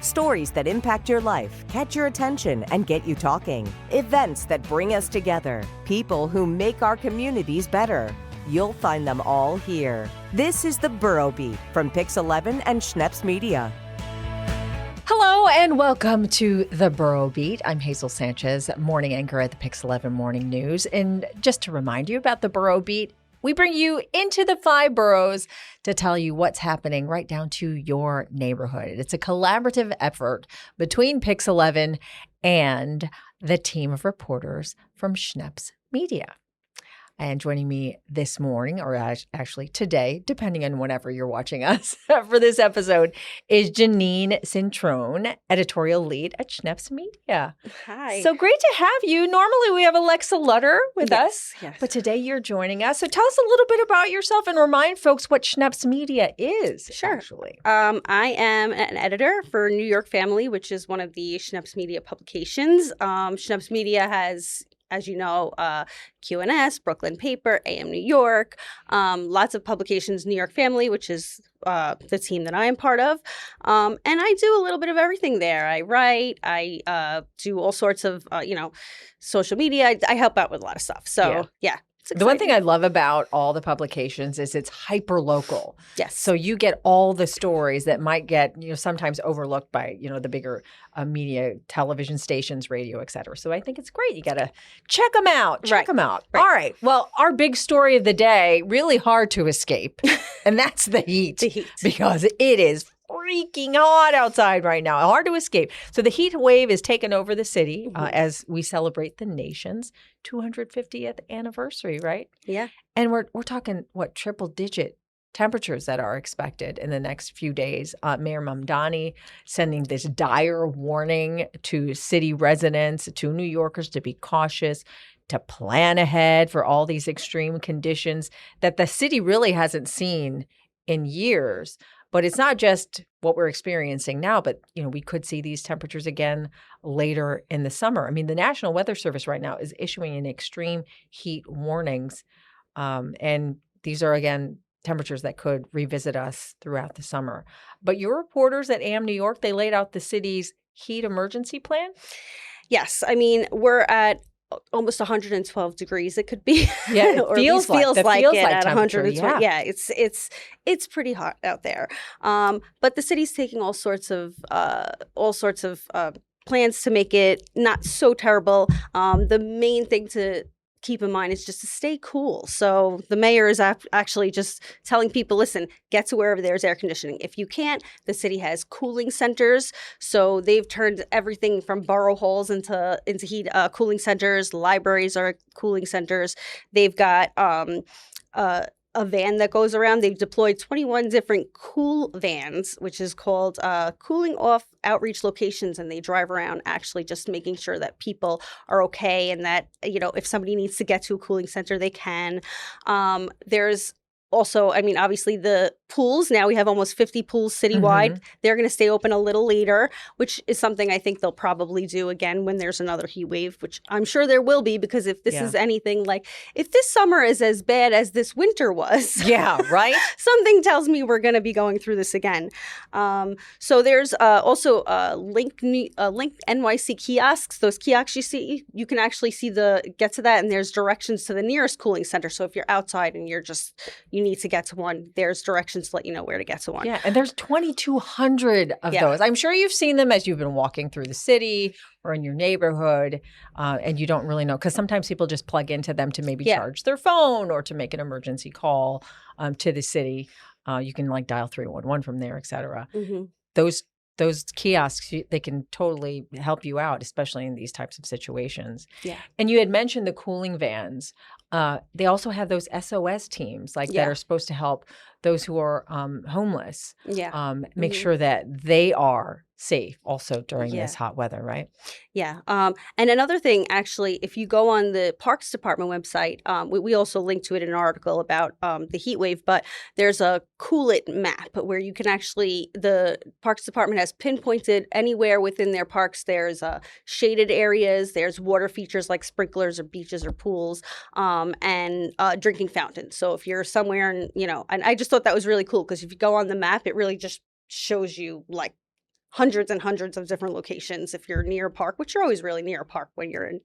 Stories that impact your life, catch your attention, and get you talking. Events that bring us together. People who make our communities better. You'll find them all here. This is the Borough Beat from Pix 11 and Schneps Media. Hello and welcome to the Borough Beat. I'm Hazel Sanchez, morning anchor at the Pix 11 Morning News. And just to remind you about the Borough Beat, we bring you into the 5 boroughs to tell you what's happening right down to your neighborhood. It's a collaborative effort between Pix 11 and the team of reporters from Schneps Media. And joining me this morning, or actually today, depending on whenever you're watching us for this episode, is Jeannine Cintron, editorial lead at Schneps Media. Hi. So great to have you. Normally we have Alexa Lutter with us, yes. But today you're joining us. So tell us a little bit about yourself and remind folks what Schneps Media is. Sure. Actually. I am an editor for New York Family, which is one of the Schneps Media publications. Schneps Media has, as you know, QNS, Brooklyn Paper, AM New York, lots of publications, New York Family, which is the team that I am part of. And I do a little bit of everything there. I write, I do all sorts of, social media. I help out with a lot of stuff. So, yeah. The one thing I love about all the publications is it's hyper local. Yes. So you get all the stories that might get, sometimes overlooked by, the bigger media, television stations, radio, et cetera. So I think it's great. You got to check them out. Check them out. Right. All right. Well, our big story of the day, really hard to escape. And that's the heat. The heat. Because it is freaking hot outside right now. Hard to escape. So the heat wave is taking over the city as we celebrate the nation's 250th anniversary, right? Yeah. And we're talking, triple digit temperatures that are expected in the next few days. Mayor Mamdani sending this dire warning to city residents, to New Yorkers to be cautious, to plan ahead for all these extreme conditions that the city really hasn't seen in years. But it's not just what we're experiencing now, but, we could see these temperatures again later in the summer. I mean, the National Weather Service right now is issuing an extreme heat warnings. And these are, again, temperatures that could revisit us throughout the summer. But your reporters at AM New York, they laid out the city's heat emergency plan? Yes. I mean, we're at almost 112 degrees. It could be. Yeah, or feels like it at at 120. Yeah, it's pretty hot out there. But the city's taking all sorts of plans to make it not so terrible. The main thing to keep in mind is just to stay cool. So the mayor is actually just telling people, listen, get to wherever there's air conditioning. If you can't, the city has cooling centers. So they've turned everything from borough halls into heat cooling centers. Libraries are cooling centers. They've got a van that goes around. They've deployed 21 different cool vans, which is called cooling off outreach locations. And they drive around actually just making sure that people are okay and that, if somebody needs to get to a cooling center, they can. There's also, obviously the pools. Now we have almost 50 pools citywide. They're going to stay open a little later, which is something I think they'll probably do again when there's another heat wave, which I'm sure there will be, because if this is anything like, if this summer is as bad as this winter was, yeah, right, something tells me we're going to be going through this again. So there's also Link NYC kiosks. Those kiosks you see, you can actually get to that, and there's directions to the nearest cooling center. So if you're outside and you need to get to one, there's directions to let you know where to get to one. Yeah, and there's 2,200 of those. I'm sure you've seen them as you've been walking through the city or in your neighborhood, and you don't really know, because sometimes people just plug into them to maybe charge their phone or to make an emergency call to the city. You can dial 311 from there, et cetera. Those kiosks, they can totally help you out, especially in these types of situations. Yeah. And you had mentioned the cooling vans. They also have those SOS teams that are supposed to help those who are homeless. Yeah. Make sure that they are safe also during this hot weather, right? Yeah. And another thing, actually, if you go on the Parks Department website, we also link to it in an article about the heat wave, but there's a Cool It map where you can actually, the Parks Department has pinpointed anywhere within their parks, there's shaded areas, there's water features like sprinklers or beaches or pools, and drinking fountains. So if you're somewhere and I just thought that was really cool, because if you go on the map, it really just shows you hundreds and hundreds of different locations if you're near a park, which you're always really near a park when you're in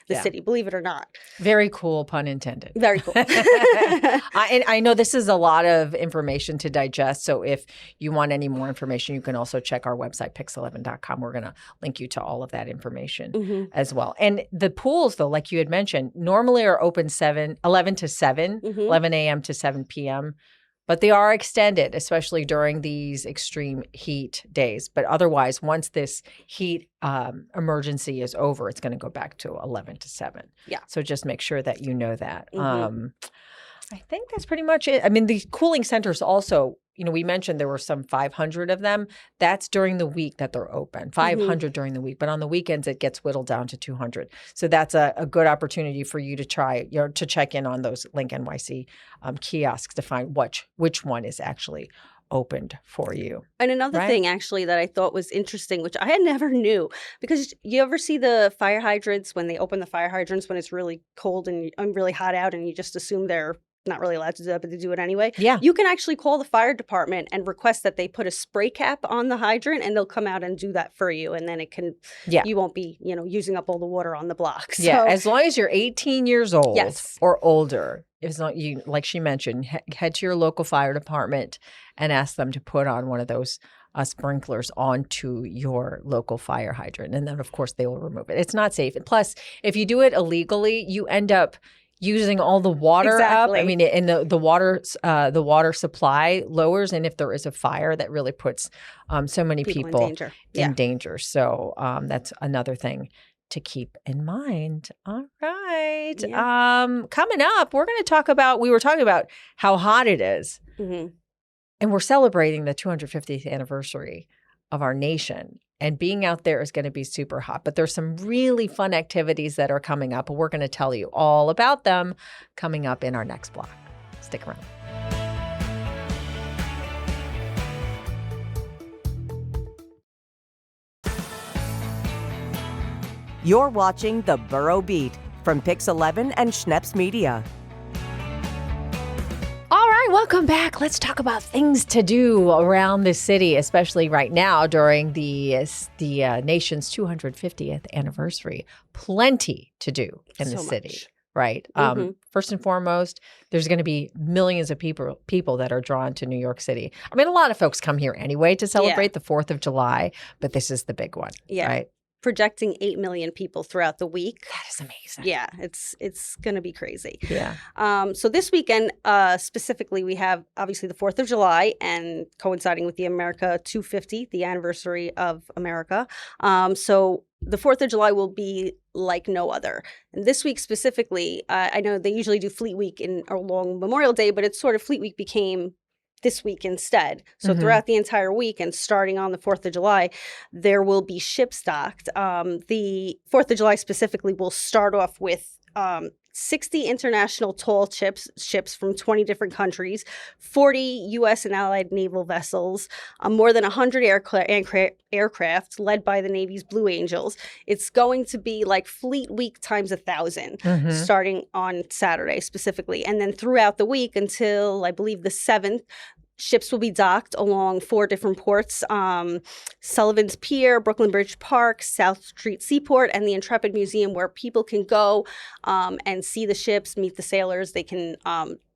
the city, believe it or not. Very cool, pun intended. Very cool. I know this is a lot of information to digest. So if you want any more information, you can also check our website, pix11.com. We're going to link you to all of that information as well. And the pools, though, like you had mentioned, normally are open 11 to 7, 11 a.m. to 7 p.m., but they are extended, especially during these extreme heat days. But otherwise, once this heat emergency is over, it's going to go back to 11 to 7. Yeah. So just make sure that you know that. I think that's pretty much it. I mean, the cooling centers also, we mentioned there were some 500 of them. That's during the week that they're open, 500 during the week. But on the weekends, it gets whittled down to 200. So that's a good opportunity for you to try, to check in on those Link NYC kiosks to find which one is actually opened for you. And another thing actually that I thought was interesting, which I had never knew, because you ever see the fire hydrants when they open the fire hydrants when it's really cold and really hot out and you just assume they're not really allowed to do that, but they do it anyway. Yeah. You can actually call the fire department and request that they put a spray cap on the hydrant and they'll come out and do that for you. And then it can, you won't be, using up all the water on the block. So, yeah. As long as you're 18 years old yes. or older, as long you, like she mentioned, head to your local fire department and ask them to put on one of those sprinklers onto your local fire hydrant. And then, of course, they will remove it. It's not safe. And plus, if you do it illegally, you end up using all the water up. I mean, and the water supply lowers. And if there is a fire, that really puts so many people in danger. So that's another thing to keep in mind. All right. Yeah. Coming up, we were talking about how hot it is. And we're celebrating the 250th anniversary of our nation. And being out there is going to be super hot. But there's some really fun activities that are coming up. And we're going to tell you all about them coming up in our next block. Stick around. You're watching the Borough Beat from Pix11 and Schneps Media. All right, welcome back. Let's talk about things to do around the city, especially right now during the nation's 250th anniversary. Plenty to do in the city, right? First and foremost, there's going to be millions of people that are drawn to New York City. I mean, a lot of folks come here anyway to celebrate the 4th of July, but this is the big one, right? Projecting 8 million people throughout the week. That is amazing. Yeah, it's going to be crazy. Yeah. So this weekend, specifically, we have obviously the 4th of July and coinciding with the America 250, the anniversary of America. So the 4th of July will be like no other. And this week specifically, I know they usually do Fleet Week along Memorial Day, but it's sort of Fleet Week became this week instead. So throughout the entire week and starting on the 4th of July, there will be ships docked. The 4th of July specifically will start off with 60 international tall ships from 20 different countries, 40 U.S. and Allied naval vessels, more than 100 aircraft led by the Navy's Blue Angels. It's going to be like Fleet Week times 1,000, starting on Saturday specifically. And then throughout the week until, I believe, the 7th, ships will be docked along 4 different ports, Sullivan's Pier, Brooklyn Bridge Park, South Street Seaport, and the Intrepid Museum, where people can go and see the ships, meet the sailors. They can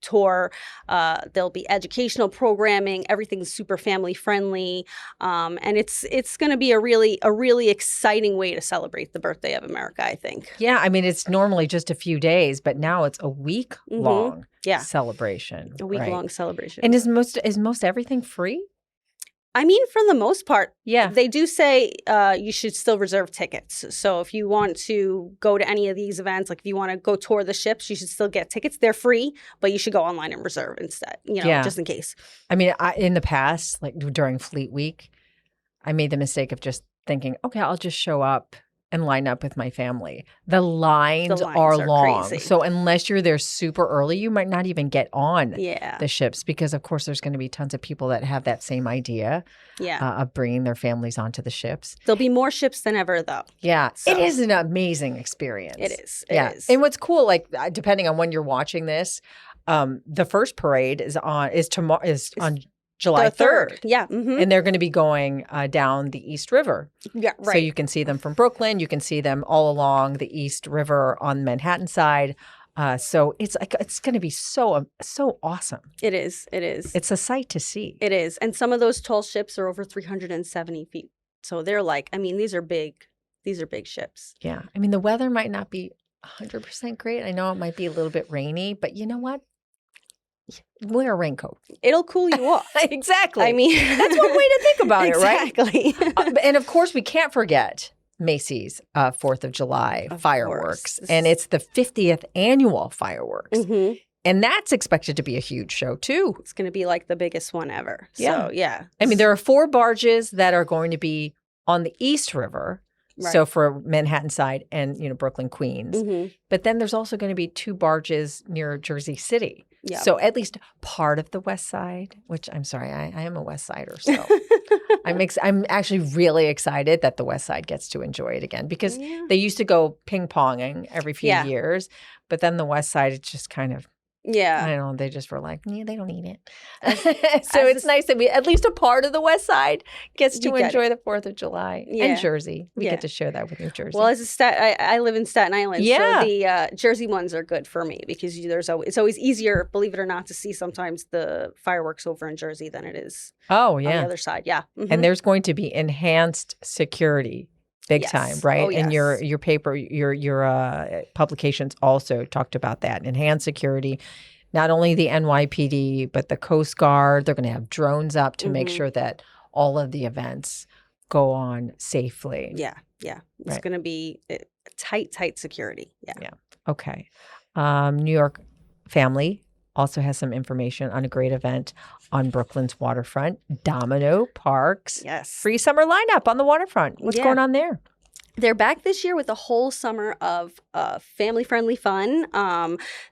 tour. There'll be educational programming. Everything's super family friendly. And it's going to be a really exciting way to celebrate the birthday of America, I think. Yeah. I mean, it's normally just a few days, but now it's a week long celebration. A week-long celebration. And is most everything free? I mean, for the most part, yeah. They do say you should still reserve tickets. So if you want to go to any of these events, like if you want to go tour the ships, you should still get tickets. They're free, but you should go online and reserve instead, just in case. I mean, in the past, like during Fleet Week, I made the mistake of just thinking, okay, I'll just show up and line up with my family. The lines are long. Crazy. So unless you're there super early, you might not even get on the ships because, of course, there's going to be tons of people that have that same idea of bringing their families onto the ships. There'll be more ships than ever, though. Yeah. So. It is an amazing experience. It is. It is. And what's cool, like depending on when you're watching this, the first parade is on July The 3rd. Yeah. Mm-hmm. And they're going to be going down the East River. Yeah, right. So you can see them from Brooklyn. You can see them all along the East River on the Manhattan side. So it's going to be so awesome. It is. It is. It's a sight to see. It is. And some of those tall ships are over 370 feet. So they're like, I mean, these are big. These are big ships. Yeah. I mean, the weather might not be 100% great. I know it might be a little bit rainy, but you know what? Wear a raincoat. It'll cool you off. Exactly. I mean, that's one way to think about it, right? Exactly. And of course, we can't forget Macy's 4th of July fireworks. Course. And it's the 50th annual fireworks. Mm-hmm. And that's expected to be a huge show, too. It's going to be like the biggest one ever. Yeah. So, yeah. I mean, there are 4 barges that are going to be on the East River. Right. So for Manhattan side and, Brooklyn, Queens. Mm-hmm. But then there's also going to be 2 barges near Jersey City. Yeah. So at least part of the West Side, which I'm sorry, I am a West Sider. So I'm actually really excited that the West Side gets to enjoy it again because they used to go ping-ponging every few years. But then the West Side, it's just kind of, I don't know, they just were like, yeah, they don't need it. So it's nice that we, at least a part of the West Side gets to enjoy the 4th of July. And Jersey. We get to share that with New Jersey. Well, as I live in Staten Island, so the Jersey ones are good for me because it's always easier, believe it or not, to see sometimes the fireworks over in Jersey than it is on the other side. Yeah. Mm-hmm. And there's going to be enhanced security. Big time, right? Oh, yes. And your paper, your publications also talked about that. Enhanced security, not only the NYPD, but the Coast Guard. They're going to have drones up to make sure that all of the events go on safely. Yeah. It's going to be tight security. Yeah. Okay. New York Family also has some information on a great event on Brooklyn's waterfront, Domino Parks. Yes. Free summer lineup on the waterfront. What's going on there? They're back this year with a whole summer of family-friendly fun.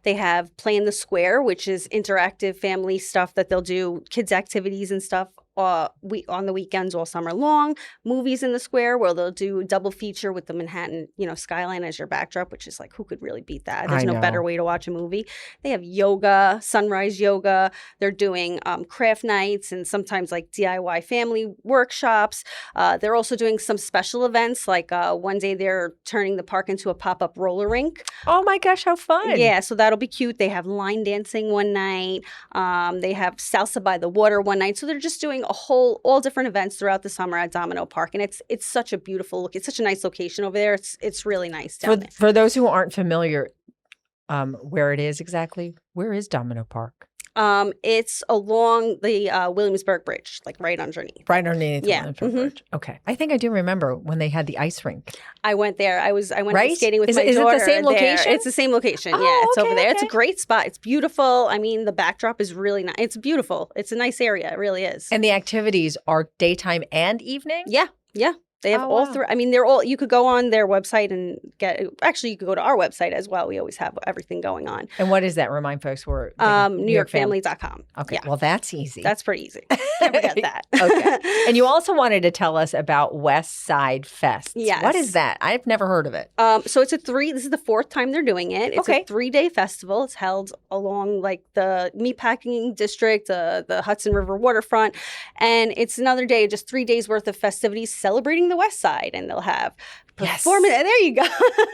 They have Play in the Square, which is interactive family stuff that they'll do, kids' activities and stuff on the weekends all summer long. Movies in the Square, where they'll do a double feature with the Manhattan, skyline as your backdrop, which is like, who could really beat that? There's no better way to watch a movie. They have yoga, sunrise yoga. They're doing craft nights and sometimes like DIY family workshops. They're also doing some special events, like one day they're turning the park into a pop-up roller rink. Oh my gosh, how fun. Yeah, so that'll be cute. They have line dancing one night. They have salsa by the water one night. So they're just doing all different events throughout the summer at Domino Park. And it's such a beautiful look. It's such a nice location over there. It's really nice down there. For those who aren't familiar where it is exactly, where is Domino Park? It's along the Williamsburg Bridge, like right underneath. Right underneath the Williamsburg Bridge. Okay. I think I do remember when they had the ice rink. I went there. I went right? skating with my daughter. Is it the same location? There. It's the same location. It's over there. It's a great spot. It's beautiful. I mean, the backdrop is really nice. It's beautiful. It's a nice area. It really is. And the activities are daytime and evening? Yeah. They have all three. I mean, they're all. You could go on their website and get. Actually, you could go to our website as well. We always have everything going on. And what is that? Remind folks where. NewYorkFamily.com. Okay, well that's easy. That's pretty easy. Can't forget that. Okay. And you also wanted to tell us about West Side Fest. Yes. What is that? I've never heard of it. So it's this is the 4th time they're doing it. It's a 3-day festival. It's held along like the meatpacking district, the Hudson River waterfront, and it's another day, just 3 days worth of festivities celebrating the West Side, and they'll have performance. There you go.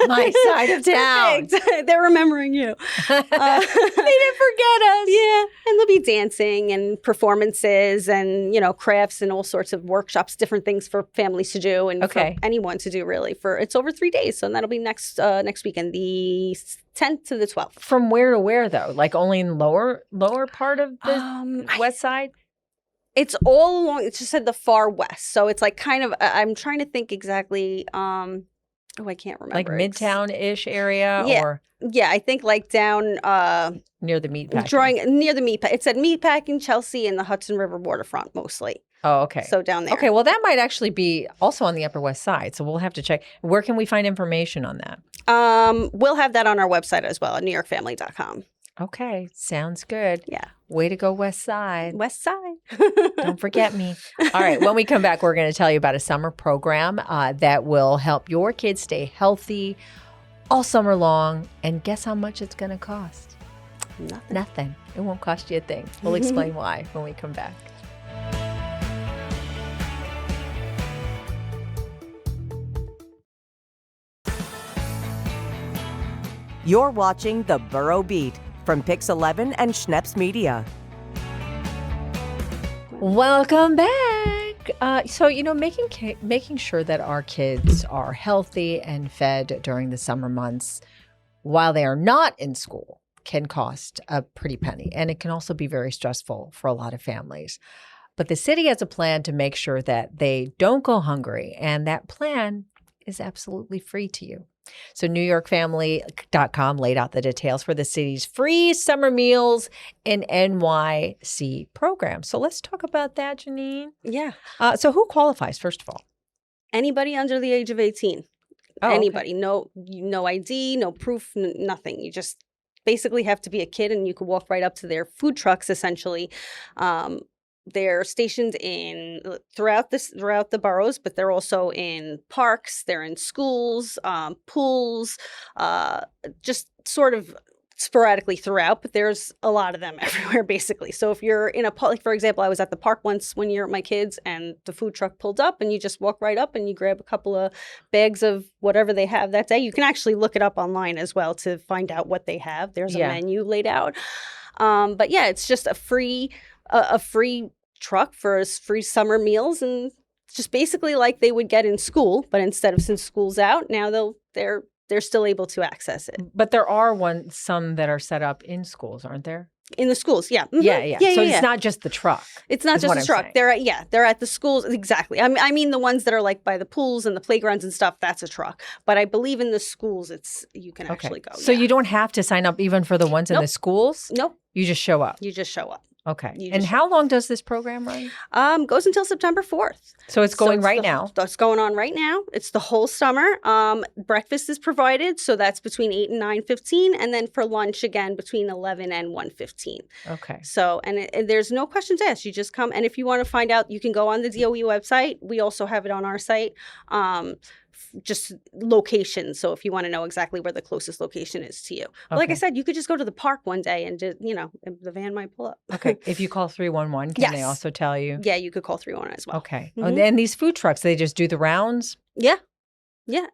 My side of town. They're remembering you. They didn't forget us. Yeah, and there'll be dancing and performances and crafts and all sorts of workshops, different things for families to do and for anyone to do. Really, it's over 3 days, so that'll be next weekend, the 10th to the 12th. From where to where though? Like only in lower part of the West Side. It's all along. It's just at the far west, so it's like kind of. I'm trying to think exactly. I can't remember. Like Midtown-ish area, or I think like down near the meatpacking. Near the meatpack. It said meatpacking, Chelsea, and the Hudson River waterfront mostly. Oh, okay. So down there. Okay, well that might actually be also on the Upper West Side. So we'll have to check. Where can we find information on that? We'll have that on our website as well at NewYorkFamily.com. Okay, sounds good. Yeah. Way to go, West Side. West Side. Don't forget me. All right, when we come back, we're going to tell you about a summer program that will help your kids stay healthy all summer long. And guess how much it's going to cost? Nothing. Nothing. It won't cost you a thing. We'll explain why when we come back. You're watching the Borough Beat from Pix 11 and Schneps Media. Welcome back. Making sure that our kids are healthy and fed during the summer months while they are not in school can cost a pretty penny. And it can also be very stressful for a lot of families. But the city has a plan to make sure that they don't go hungry. And that plan is absolutely free to you. So NewYorkFamily.com laid out the details for the city's free summer meals in NYC program. So let's talk about that, Jeannine. Yeah. So who qualifies, first of all? Anybody under the age of 18. Oh, Anybody. Okay. No ID, no proof, nothing. You just basically have to be a kid, and you can walk right up to their food trucks, essentially. They're stationed throughout the boroughs, but they're also in parks. They're in schools, pools, just sort of sporadically throughout. But there's a lot of them everywhere, basically. So if you're in a park, like for example, I was at the park once one year with my kids, and the food truck pulled up, and you just walk right up and you grab a couple of bags of whatever they have that day. You can actually look it up online as well to find out what they have. There's a menu laid out. But yeah, it's just a free truck for free summer meals, and just basically like they would get in school, but since school's out now, they're still able to access it. But there are some that are set up in schools, aren't there? In the schools, yeah. Mm-hmm. Yeah. So it's not just the truck. It's not just the truck. They're at the schools. Exactly. I mean the ones that are like by the pools and the playgrounds and stuff, that's a truck. But I believe in the schools, you can actually go. So you don't have to sign up even for the ones in the schools? Nope. You just show up. You just show up. Okay. And how long does this program run? Goes until September 4th. So it's going right now. It's going on right now. It's the whole summer. Breakfast is provided, so that's between 8 and 9:15, and then for lunch again between 11 and 1:15. Okay. So and there's no questions asked. You just come, and if you want to find out, you can go on the DOE website. We also have it on our site. Just locations. So if you want to know exactly where the closest location is to you. But like I said, you could just go to the park one day and just, the van might pull up. Okay. If you call 311, can they also tell you? Yeah, you could call 311 as well. Okay. Mm-hmm. And these food trucks, they just do the rounds? Yeah. Yeah.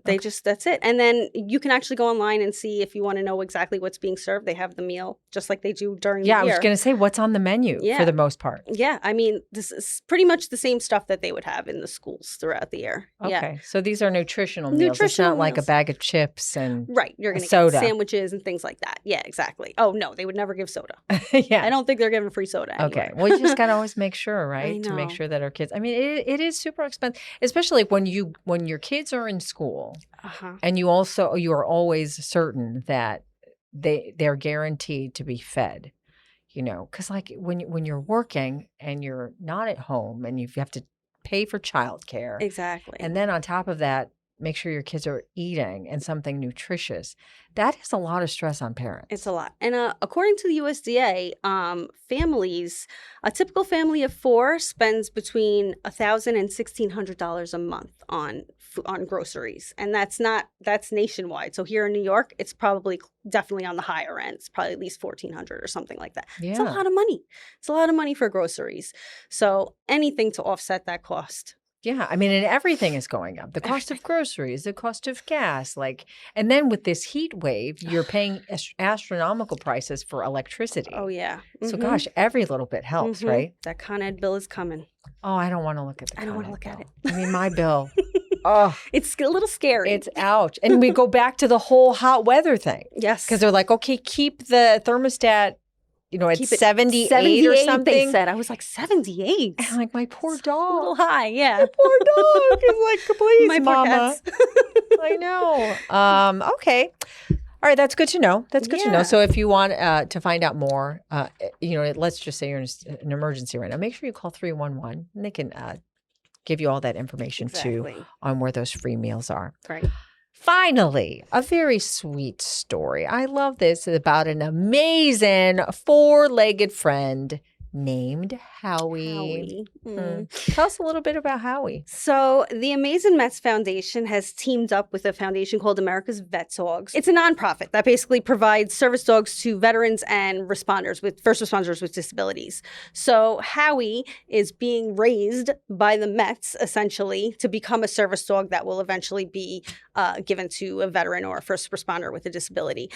That's it. And then you can actually go online and see if you want to know exactly what's being served. They have the meal just like they do during the year. Yeah, I was going to say, what's on the menu for the most part? Yeah, I mean, this is pretty much the same stuff that they would have in the schools throughout the year. Okay, so these are nutritional meals. It's not like a bag of chips and you're going to get sandwiches and things like that. Yeah, exactly. Oh, no, they would never give soda. Yeah. I don't think they're giving free soda anywhere. Okay, well, you just got to always make sure, right? To make sure that our kids, I mean, it is super expensive, especially when your kids are in school. And you are always certain that they're guaranteed to be fed, because like when you're working and you're not at home and you have to pay for childcare. Exactly. And then on top of that, make sure your kids are eating and something nutritious. That is a lot of stress on parents. It's a lot. And according to the USDA, families, a typical family of 4 spends between $1,000 and $1,600 a month on groceries. And that's nationwide. So here in New York, it's definitely on the higher end. It's probably at least $1,400 or something like that. Yeah. It's a lot of money. It's a lot of money for groceries. So anything to offset that cost. Yeah, I mean, and everything is going up. The cost of groceries, the cost of gas, and then with this heat wave, you're paying astronomical prices for electricity. Oh, yeah. Mm-hmm. So, gosh, every little bit helps, right? That Con Ed bill is coming. Oh, I don't want to look at I don't want to look at it. I mean, my bill. Oh, it's a little scary. It's ouch. And we go back to the whole hot weather thing. Yes. Because they're like, okay, keep the thermostat at 78 or something. They said. I was like, 78? And I'm like, my poor dog. A little high, yeah. My poor dog is like, please, my mama. Poor cats. I know. Okay. All right. That's good to know. To know. So if you want to find out more, let's just say you're in an emergency right now, make sure you call 311 and they can give you all that information too on where those free meals are. Right. Finally, a very sweet story. I love this. It's about an amazing 4-legged friend named Howie. Howie. Mm. Tell us a little bit about Howie. So the Amazing Mets Foundation has teamed up with a foundation called America's Vet Dogs. It's a nonprofit that basically provides service dogs to veterans and responders with first responders with disabilities. So Howie is being raised by the Mets essentially to become a service dog that will eventually be given to a veteran or a first responder with a disability.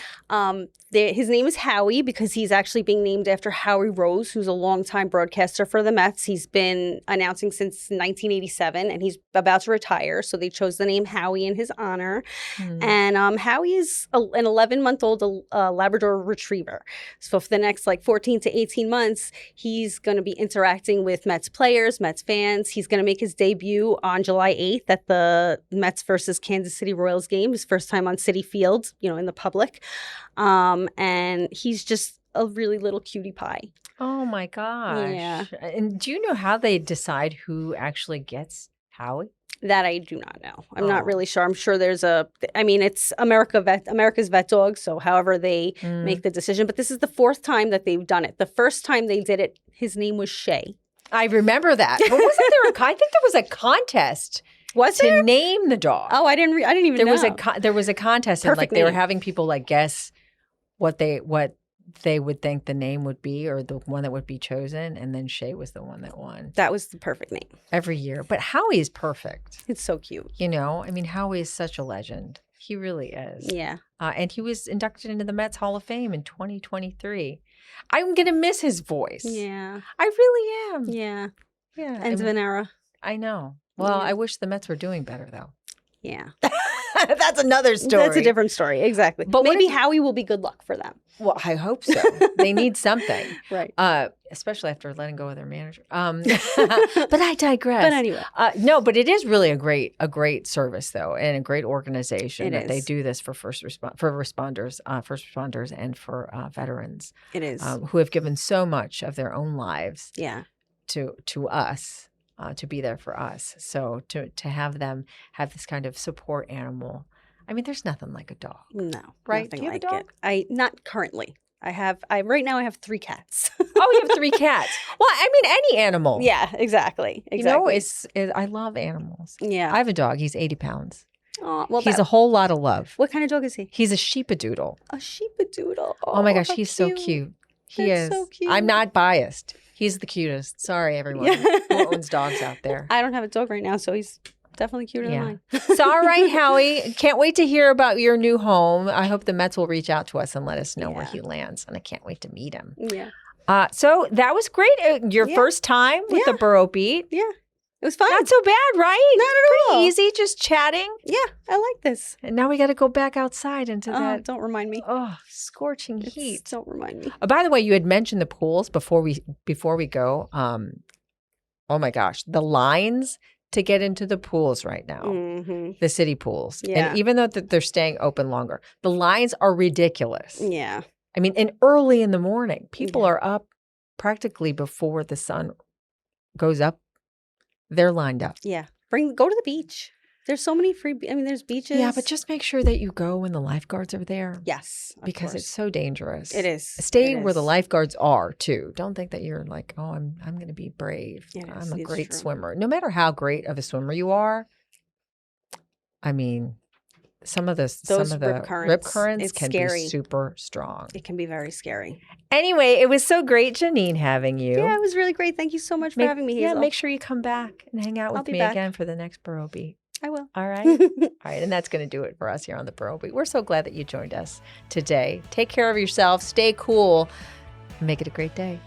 His name is Howie because he's actually being named after Howie Rose, who's a longtime broadcaster for the Mets. He's been announcing since 1987, and he's about to retire. So they chose the name Howie in his honor. And Howie is an 11-month-old Labrador Retriever. So for the next 14 to 18 months, he's going to be interacting with Mets players, Mets fans. He's going to make his debut on July 8th at the Mets versus Kansas City Royals game. His first time on Citi Field, in the public. And he's just a really little cutie pie. Oh my gosh. Yeah. And do you know how they decide who actually gets Howie? That I do not know. I'm not really sure. I'm sure there's it's America's Vet Dog, so however they make the decision. But this is the fourth time that they've done it. The first time they did it, his name was Shay. I remember that. But wasn't there I think there was a contest. Was there? To name the dog. Oh, I didn't even know. There was a contest, Perfect and they were name. having people guess what they would think the name would be, or the one that would be chosen, and then Shay was the one that won. That was the perfect name. Every year. But Howie is perfect. It's so cute. Howie is such a legend. He really is. Yeah. And he was inducted into the Mets Hall of Fame in 2023. I'm going to miss his voice. Yeah. I really am. Yeah. Yeah. Ends of an era. I know. Well, Yeah. I wish the Mets were doing better, though. Yeah. That's another story. That's a different story. Exactly. But maybe Howie will be good luck for them. Well, I hope so. They need something. Right. Especially after letting go of their manager. But I digress. But anyway. No, but it is really a great service, though, and a great organization It they is. do this for first responders, and for veterans. It is. Who have given so much of their own lives Yeah. to us. To be there for us. So to have them have this kind of support animal. I mean, there's nothing like a dog. No. Right? Nothing Do you have a like dog? it. Not currently. Right now I have 3 cats. Oh, you have 3 cats. Well, I mean, any animal. Yeah, exactly. I love animals. Yeah. I have a dog. He's 80 pounds. Oh, well, He's a whole lot of love. what kind of dog is he? He's a sheepadoodle. A sheepadoodle. Oh my gosh, how he's so cute. He That's is. so cute. I'm not biased. He's the cutest. Sorry, everyone Yeah. who owns dogs out there. I don't have a dog right now, so he's definitely cuter than mine. So, all right, Howie. Can't wait to hear about your new home. I hope the Mets will reach out to us and let us know where Yeah. he lands. And I can't wait to meet him. Yeah. So that was great. Your Yeah. first time with the Borough Beat. Yeah. It was fun. Not so bad, right? Not at all. Pretty easy, just chatting. Yeah, I like this. And now we got to go back outside into that Don't remind me. scorching heat. Don't remind me. By the way, you had mentioned the pools before we go. Oh my gosh, the lines to get into the pools right now, the city pools. Yeah. And even though they're staying open longer, the lines are ridiculous. Yeah. I mean, and early in the morning, people are up practically before the sun goes up. They're lined up. Yeah. Go to the beach. There's so many there's beaches. Yeah, but just make sure that you go when the lifeguards are there. Yes. of Because course. it's so dangerous. It is. Stay It where the is. lifeguards are too. Don't think that you're like, oh, I'm going to be brave. It I'm is. a It's great true. swimmer. No matter how great of a swimmer you are, I mean, some of the rip currents it's can scary. be super strong. It can be very scary. Anyway, it was so great, Jeannine, having you. Yeah, it was really great. Thank you so much for having me, Hazel. Yeah, make sure you come back and hang out I'll with be me back. again for the next Borough Beat. I will. All right. All right. And that's going to do it for us here on the Borough Beat. We're so glad that you joined us today. Take care of yourself. Stay cool. And make it a great day.